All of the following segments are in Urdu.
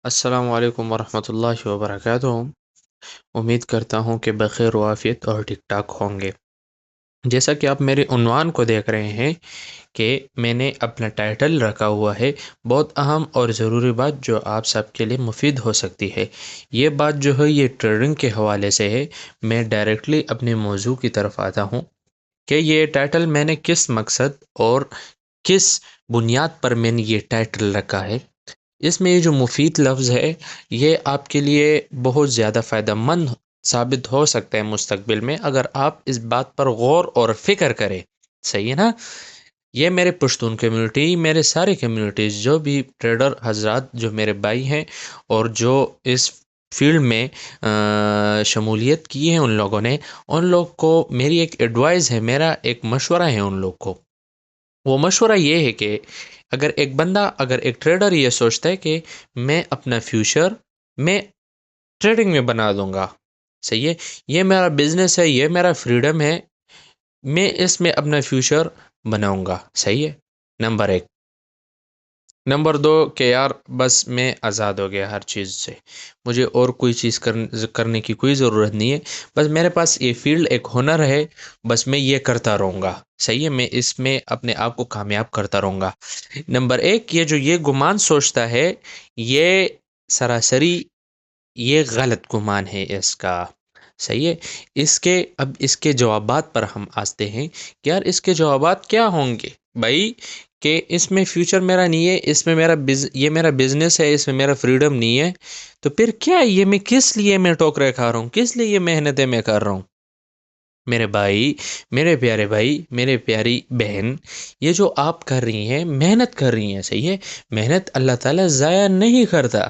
السلام علیکم ورحمۃ اللہ وبرکاتہ۔ امید کرتا ہوں کہ بخیر و عافیت اور ٹھیک ٹھاک ہوں گے۔ جیسا کہ آپ میرے عنوان کو دیکھ رہے ہیں کہ میں نے اپنا ٹائٹل رکھا ہوا ہے بہت اہم اور ضروری بات جو آپ سب کے لیے مفید ہو سکتی ہے۔ یہ بات جو ہے یہ ٹریڈنگ کے حوالے سے ہے۔ میں ڈائریکٹلی اپنے موضوع کی طرف آتا ہوں کہ یہ ٹائٹل میں نے کس مقصد اور کس بنیاد پر میں نے یہ ٹائٹل رکھا ہے۔ اس میں یہ جو مفید لفظ ہے یہ آپ کے لیے بہت زیادہ فائدہ مند ثابت ہو سکتا ہے مستقبل میں، اگر آپ اس بات پر غور اور فکر کریں۔ صحیح ہے نا؟ یہ میرے پشتون کمیونٹی، میرے سارے کمیونٹیز جو بھی ٹریڈر حضرات جو میرے بھائی ہیں اور جو اس فیلڈ میں شمولیت کی ہے ان لوگوں نے، ان لوگ کو میری ایک ایڈوائز ہے، میرا ایک مشورہ ہے ان لوگ کو۔ وہ مشورہ یہ ہے کہ اگر ایک ٹریڈر یہ سوچتا ہے کہ میں اپنا فیوچر میں ٹریڈنگ میں بنا دوں گا، صحیح ہے، یہ میرا بزنس ہے، یہ میرا فریڈم ہے، میں اس میں اپنا فیوچر بناؤں گا، صحیح ہے، نمبر ایک۔ نمبر دو کہ یار بس میں آزاد ہو گیا ہر چیز سے، مجھے اور کوئی چیز کرنے کی کوئی ضرورت نہیں ہے، بس میرے پاس یہ فیلڈ ایک ہنر ہے، بس میں یہ کرتا رہوں گا، صحیح ہے، میں اس میں اپنے آپ کو کامیاب کرتا رہوں گا۔ نمبر ایک، یہ گمان سوچتا ہے یہ سراسری یہ غلط گمان ہے اس کا، صحیح ہے۔ اس کے جوابات پر ہم آتے ہیں کہ یار اس کے جوابات کیا ہوں گے بھائی، کہ اس میں فیوچر میرا نہیں ہے، اس میں یہ میرا بزنس ہے، اس میں میرا فریڈم نہیں ہے، تو پھر کیا یہ میں کس لیے میں ٹوکرے کھا رہا ہوں، کس لیے یہ محنتیں میں کر رہا ہوں؟ میرے بھائی، میرے پیارے بھائی، میرے پیاری بہن، یہ جو آپ کر رہی ہیں، محنت کر رہی ہیں، صحیح ہے، محنت اللہ تعالیٰ ضائع نہیں کرتا،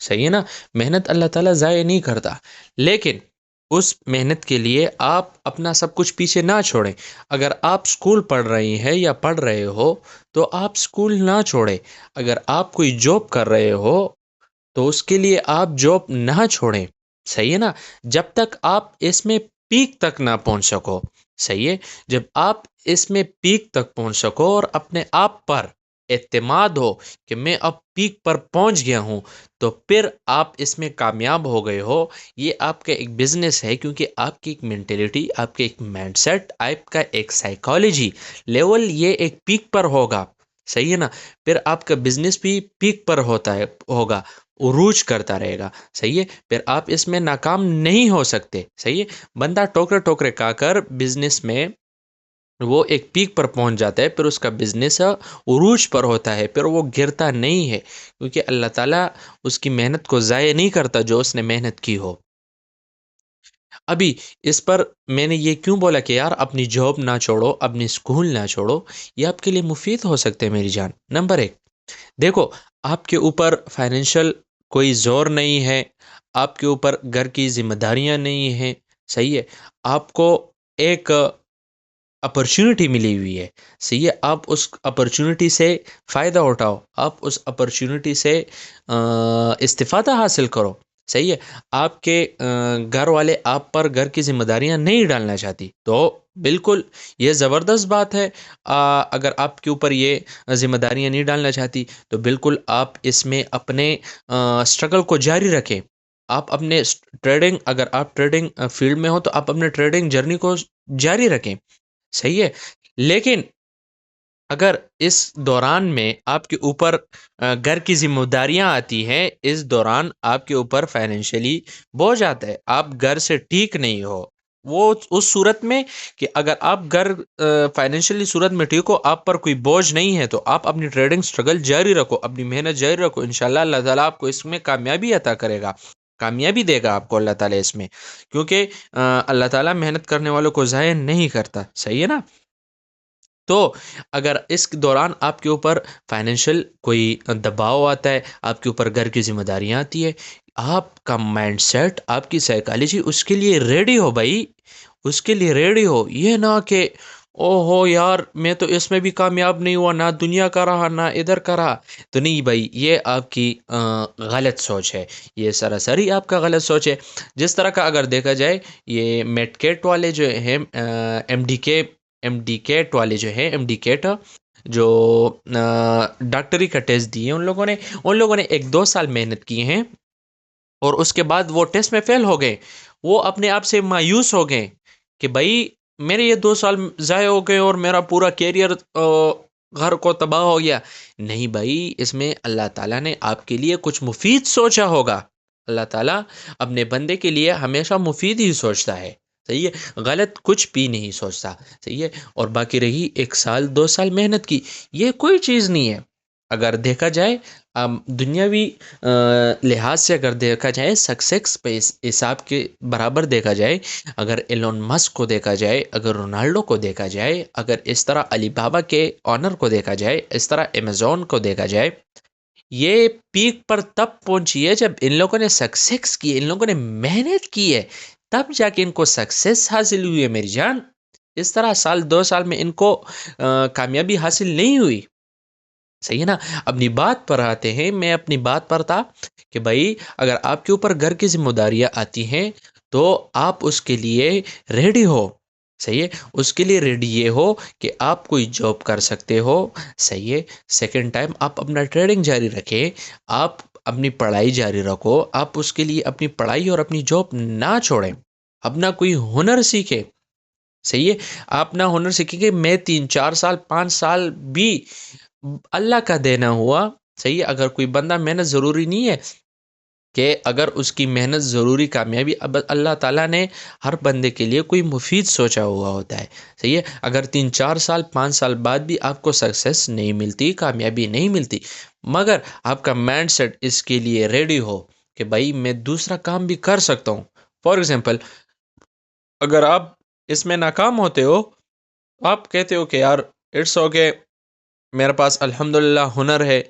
صحیح ہے نا، محنت اللہ تعالیٰ ضائع نہیں کرتا، لیکن اس محنت کے لیے آپ اپنا سب کچھ پیچھے نہ چھوڑیں۔ اگر آپ سکول پڑھ رہی ہیں یا پڑھ رہے ہو تو آپ سکول نہ چھوڑیں، اگر آپ کوئی جاب کر رہے ہو تو اس کے لیے آپ جاب نہ چھوڑیں، صحیح ہے نا، جب تک آپ اس میں پیک تک نہ پہنچ سکو، صحیح ہے، جب آپ اس میں پیک تک پہنچ سکو اور اپنے آپ پر اعتماد ہو کہ میں اب پیک پر پہنچ گیا ہوں، تو پھر آپ اس میں کامیاب ہو گئے ہو۔ یہ آپ کا ایک بزنس ہے، کیونکہ آپ کی ایک مینٹیلٹی، آپ کے ایک مائنڈ سیٹ، آپ کا ایک سائیکالوجی لیول یہ ایک پیک پر ہوگا، صحیح ہے نا، پھر آپ کا بزنس بھی پیک پر ہوگا، عروج کرتا رہے گا، صحیح ہے، پھر آپ اس میں ناکام نہیں ہو سکتے، صحیح ہے۔ بندہ ٹوکرے ٹوکرے کھا کر بزنس میں وہ ایک پیک پر پہنچ جاتا ہے، پھر اس کا بزنس عروج پر ہوتا ہے، پھر وہ گرتا نہیں ہے، کیونکہ اللہ تعالیٰ اس کی محنت کو ضائع نہیں کرتا جو اس نے محنت کی ہو۔ ابھی اس پر میں نے یہ کیوں بولا کہ یار اپنی جاب نہ چھوڑو، اپنی سکول نہ چھوڑو، یہ آپ کے لیے مفید ہو سکتے ہیں میری جان۔ نمبر ایک، دیکھو، آپ کے اوپر فائنینشیل کوئی زور نہیں ہے، آپ کے اوپر گھر کی ذمہ داریاں نہیں ہیں، صحیح ہے، آپ کو ایک اپرچونٹی ملی ہوئی ہے، صحیح ہے، آپ اس اپرچونٹی سے فائدہ اٹھاؤ، آپ اس اپرچونٹی سے استفادہ حاصل کرو، صحیح ہے۔ آپ کے گھر والے آپ پر گھر کی ذمہ داریاں نہیں ڈالنا چاہتی، تو بالکل یہ زبردست بات ہے۔ اگر آپ کے اوپر یہ ذمہ داریاں نہیں ڈالنا چاہتی تو بالکل آپ اس میں اپنے اسٹرگل کو جاری رکھیں۔ آپ اپنے ٹریڈنگ، اگر آپ ٹریڈنگ فیلڈ میں ہو تو آپ اپنے ٹریڈنگ جرنی کو جاری رکھیں، صحیح ہے، لیکن اگر اس دوران میں آپ کے اوپر گھر کی ذمہ داریاں آتی ہیں، اس دوران آپ کے اوپر فائنینشلی بوجھ آتا ہے، آپ گھر سے ٹھیک نہیں ہو، وہ اس صورت میں کہ اگر آپ گھر فائنینشلی صورت میں ٹھیک ہو، آپ پر کوئی بوجھ نہیں ہے، تو آپ اپنی ٹریڈنگ سٹرگل جاری رکھو، اپنی محنت جاری رکھو، انشاءاللہ اللہ تعالیٰ آپ کو اس میں کامیابی عطا کرے گا، کامیابی دے گا آپ کو اللہ تعالیٰ اس میں، کیونکہ اللہ تعالیٰ محنت کرنے والوں کو ضائع نہیں کرتا، صحیح ہے نا۔ تو اگر اس دوران آپ کے اوپر فائنینشیل کوئی دباؤ آتا ہے، آپ کے اوپر گھر کی ذمہ داریاں آتی ہے، آپ کا مائنڈ سیٹ، آپ کی سائیکالوجی اس کے لیے ریڈی ہو بھائی، اس کے لیے ریڈی ہو، یہ نہ کہ او ہو یار میں تو اس میں بھی کامیاب نہیں ہوا، نہ دنیا کا رہا نہ ادھر کا رہا، تو نہیں بھائی، یہ آپ کی غلط سوچ ہے، یہ سراسری آپ کا غلط سوچ ہے۔ جس طرح کا اگر دیکھا جائے، یہ میٹ کیٹ والے جو ہیں، ایم ڈی کیٹ والے جو ہیں، ایم ڈی کیٹ، جو ڈاکٹری کا ٹیسٹ دیے ان لوگوں نے 1-2 سال محنت کی ہیں، اور اس کے بعد وہ ٹیسٹ میں فیل ہو گئے. وہ اپنے آپ سے مایوس ہو گئے کہ بھائی میرے یہ 2 سال ضائع ہو گئے اور میرا پورا کیریئر گھر کو تباہ ہو گیا. نہیں بھائی، اس میں اللہ تعالیٰ نے آپ کے لیے کچھ مفید سوچا ہوگا. اللہ تعالیٰ اپنے بندے کے لیے ہمیشہ مفید ہی سوچتا ہے. صحیح ہے، غلط کچھ بھی نہیں سوچتا. صحیح ہے. اور باقی رہی 1 سال 2 سال محنت کی، یہ کوئی چیز نہیں ہے. اگر دیکھا جائے دنیاوی لحاظ سے، اگر دیکھا جائے سکسیس پہ حساب کے برابر دیکھا جائے، اگر ایلون مسک کو دیکھا جائے، اگر رونالڈو کو دیکھا جائے، اگر اس طرح علی بابا کے آنر کو دیکھا جائے، اس طرح امیزون کو دیکھا جائے، یہ پیک پر تب پہنچی ہے جب ان لوگوں نے سکسیس کی، ان لوگوں نے محنت کی ہے، تب جا کے ان کو سکسیس حاصل ہوئی ہے میری جان. اس طرح 1-2 سال میں ان کو کامیابی حاصل نہیں ہوئی. صحیح ہے نا. اپنی بات پر آتے ہیں، میں اپنی بات پر تھا کہ بھائی اگر آپ کے اوپر گھر کی ذمہ داریاں آتی ہیں تو آپ اس کے لیے ریڈی ہو. صحیح ہے، اس کے لیے ریڈی یہ ہو کہ آپ کوئی جاب کر سکتے ہو. صحیح ہے. سیکنڈ ٹائم آپ اپنا ٹریڈنگ جاری رکھیں، آپ اپنی پڑھائی جاری رکھو، آپ اس کے لیے اپنی پڑھائی اور اپنی جاب نہ چھوڑیں. اپنا کوئی ہنر سیکھیں. صحیح ہے. آپ نہ ہنر سیکھیں گے، میں 3-4 سال 5 سال بھی اللہ کا دینا ہوا. صحیح ہے. اگر کوئی بندہ محنت ضروری نہیں ہے کہ اگر اس کی محنت ضروری کامیابی، اب اللہ تعالیٰ نے ہر بندے کے لیے کوئی مفید سوچا ہوا ہوتا ہے. صحیح ہے. اگر 3-4 سال 5 سال بعد بھی آپ کو سکسیس نہیں ملتی، کامیابی نہیں ملتی، مگر آپ کا مائنڈ سیٹ اس کے لیے ریڈی ہو کہ بھائی میں دوسرا کام بھی کر سکتا ہوں. فار ایگزامپل، اگر آپ اس میں ناکام ہوتے ہو، آپ کہتے ہو کہ یار اٹس اوکے، میرے پاس الحمدللہ ہنر ہے،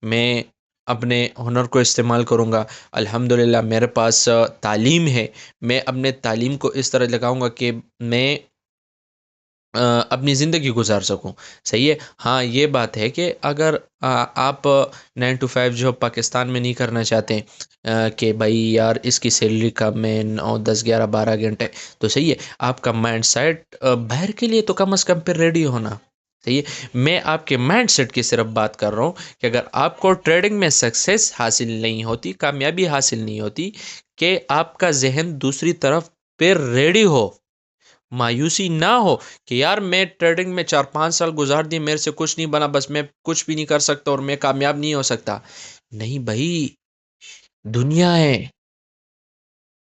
میں اپنے ہنر کو استعمال کروں گا. الحمدللہ میرے پاس تعلیم ہے، میں اپنے تعلیم کو اس طرح لگاؤں گا کہ میں اپنی زندگی گزار سکوں. صحیح ہے. ہاں یہ بات ہے کہ اگر آپ 9 to 5 جاب پاکستان میں نہیں کرنا چاہتے کہ بھائی یار اس کی سیلری کم ہے، 9 10 11 12 گھنٹے، تو صحیح ہے. آپ کا مائنڈ سیٹ باہر کے لیے تو کم از کم پھر ریڈی ہونا. صحیح ہے. میں آپ کے مائنڈ سیٹ کی صرف بات کر رہا ہوں کہ اگر آپ کو ٹریڈنگ میں سکسیس حاصل نہیں ہوتی، کامیابی حاصل نہیں ہوتی، کہ آپ کا ذہن دوسری طرف پہ ریڈی ہو، مایوسی نہ ہو کہ یار میں ٹریڈنگ میں 4-5 سال گزار دیے، میرے سے کچھ نہیں بنا، بس میں کچھ بھی نہیں کر سکتا اور میں کامیاب نہیں ہو سکتا. نہیں بھائی، دنیا ہے،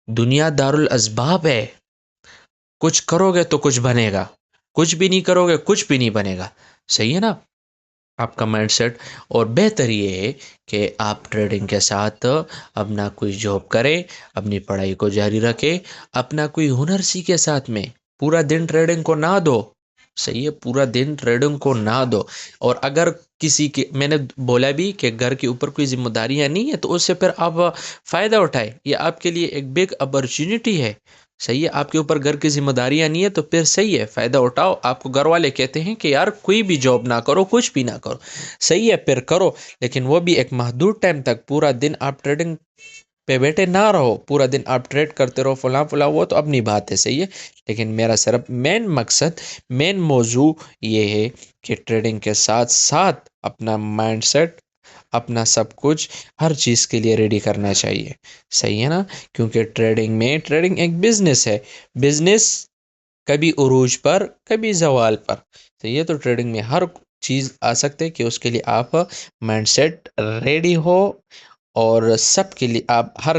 دنیا دارالاسباب ہے. کچھ کرو گے تو کچھ بنے گا، کچھ بھی نہیں کرو گے کچھ بھی نہیں بنے گا. صحیح ہے نا. آپ کا مائنڈ سیٹ. اور بہتر یہ ہے کہ آپ ٹریڈنگ کے ساتھ اپنا کوئی جاب کریں، اپنی پڑھائی کو جاری رکھیں، اپنا کوئی ہنر سیکھے ساتھ میں. پورا دن ٹریڈنگ کو نہ دو. صحیح ہے. پورا دن ٹریڈنگ کو نہ دو. اور اگر کسی کے، میں نے بولا بھی کہ گھر کے اوپر کوئی ذمہ داریاں نہیں ہے تو اس سے پھر آپ فائدہ اٹھائے. یہ آپ کے لیے ایک بگ اپرچونٹی ہے. صحیح ہے. آپ کے اوپر گھر کی ذمہ داریاں نہیں ہے تو پھر صحیح ہے، فائدہ اٹھاؤ. آپ کو گھر والے کہتے ہیں کہ یار کوئی بھی جاب نہ کرو، کچھ بھی نہ کرو. صحیح ہے، پھر کرو، لیکن وہ بھی ایک محدود ٹائم تک. پورا دن آپ ٹریڈنگ پہ بیٹھے نہ رہو، پورا دن آپ ٹریڈ کرتے رہو فلاں فلاں، وہ تو اپنی بات ہے. صحیح ہے. لیکن میرا صرف مین مقصد، مین موضوع یہ ہے کہ ٹریڈنگ کے ساتھ ساتھ اپنا مائنڈ سیٹ، اپنا سب کچھ ہر چیز کے لیے ریڈی کرنا چاہیے. صحیح ہے نا. کیونکہ ٹریڈنگ ایک بزنس ہے. بزنس کبھی عروج پر، کبھی زوال پر. تو یہ تو ٹریڈنگ میں ہر چیز آ سکتے کہ اس کے لیے آپ مائنڈ سیٹ ریڈی ہو، اور سب کے لیے آپ ہر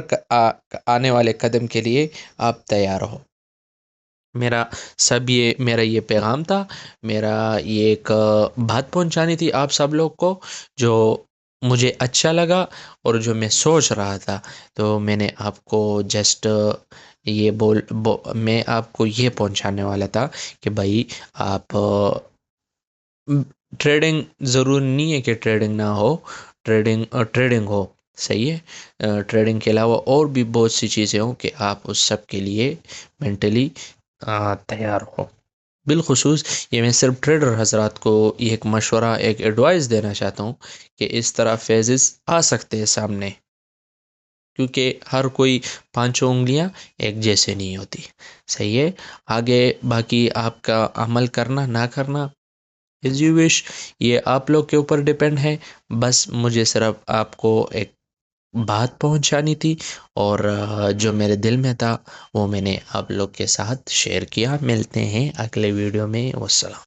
آنے والے قدم کے لیے آپ تیار ہو. میرا یہ پیغام تھا، میرا یہ ایک بات پہنچانی تھی آپ سب لوگ کو، جو مجھے اچھا لگا اور جو میں سوچ رہا تھا. تو میں نے آپ کو جسٹ یہ میں آپ کو یہ پہنچانے والا تھا کہ بھائی آپ ٹریڈنگ ضرور نہیں ہے کہ ٹریڈنگ نہ ہو، ٹریڈنگ ہو. صحیح ہے. ٹریڈنگ کے علاوہ اور بھی بہت سی چیزیں ہوں کہ آپ اس سب کے لیے مینٹلی تیار ہو. بالخصوص یہ میں صرف ٹریڈر حضرات کو یہ ایک مشورہ، ایک ایڈوائس دینا چاہتا ہوں کہ اس طرح فیزز آ سکتے ہیں سامنے، کیونکہ ہر کوئی 5 انگلیاں ایک جیسے نہیں ہوتی. صحیح ہے. آگے باقی آپ کا عمل کرنا نہ کرنا ایز یو وش، یہ آپ لوگ کے اوپر ڈیپینڈ ہے. بس مجھے صرف آپ کو ایک بات پہنچانی تھی، اور جو میرے دل میں تھا وہ میں نے آپ لوگ کے ساتھ شیئر کیا. ملتے ہیں اگلے ویڈیو میں. والسلام.